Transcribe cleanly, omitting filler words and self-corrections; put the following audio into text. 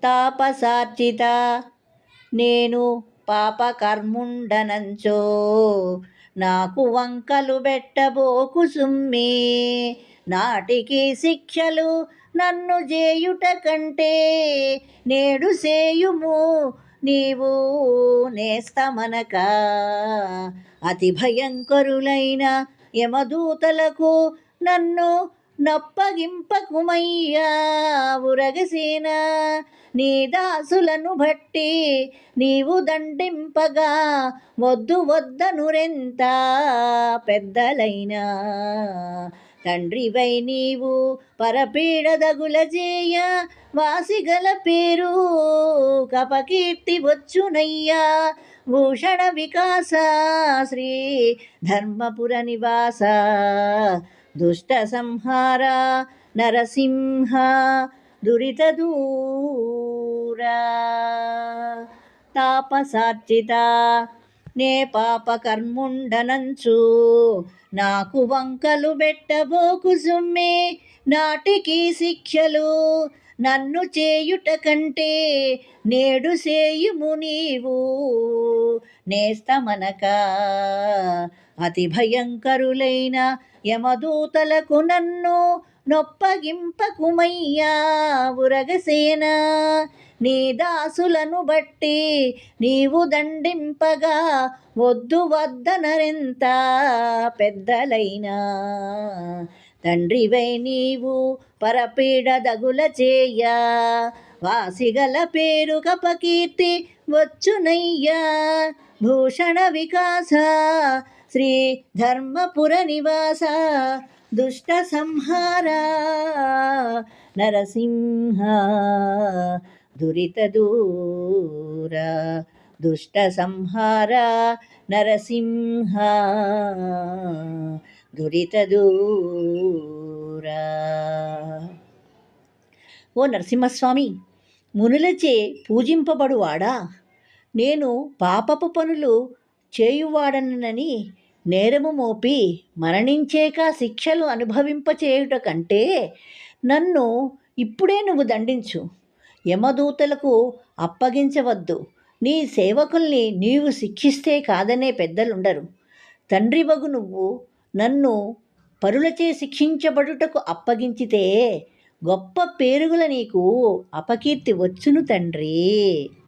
తాపసార్చిత నేను పాపకర్ముండనంచో నాకు వంకలు బెట్టబోకు సుమ్మి నాటికి శిక్షలు నన్ను చేయుట కంటే నేడు సేయుము నీవు నేస్తమనక అతి భయంకరులైన యమదూతలకు నన్ను నప్పగింపకుమయ్యా ఉరగసేన నీ దాసులను బట్టి నీవు దండింపగా వద్దనురెంత పెద్దలైనా తండ్రివై నీవు పరపీడదగుల చేయ వాసిగల పేరు కపకీర్తి వచ్చునయ్యా భూషణ వికాస శ్రీ ధర్మపుర నివాస దుష్ట సంహార నరసింహ దురిత దూరా తాపసార్చిత నే పాపకర్ముండనంచు నాకు వంకలు బెట్టబోకు సుమ్మే నాటికి శిక్షలు నన్ను చేయుట కంటే నేడు సేయుము నీవు నేస్తమనక అతి భయంకరులైన యమదూతలకు నన్ను నొప్పగింపకుమయ్యా ఉరగసేన నీ దాసులను బట్టి నీవు దండింపగా వద్దనరెంత పెద్దలైనా తండ్రివై నీవు పరపీడదగుల చేయ వాసిగల పేరు కపకీర్తి వచ్చునయ్యా భూషణ వికాస శ్రీ ధర్మపుర నివాస దుష్ట సంహార నరసింహ దురిత దూర దుష్ట సంహార నరసింహ దురిత దూరా. ఓ నరసింహస్వామి, మునులచే పూజింపబడువాడా, నేను పాపపు పనులు చేయువాడనని నేరము మోపి మరణించేక శిక్షలు అనుభవింపచేయుట కంటే నన్ను ఇప్పుడే నువ్వు దండించు. యమదూతలకు అప్పగించవద్దు. నీ సేవకుల్ని నీవు శిక్షిస్తే కాదనే పెద్దలుండరు. తండ్రివగు నువ్వు నన్ను పరులచే శిక్షించబడుటకు అప్పగించితే గొప్ప పేరుగుల నీకు అపకీర్తి వచ్చును తండ్రి.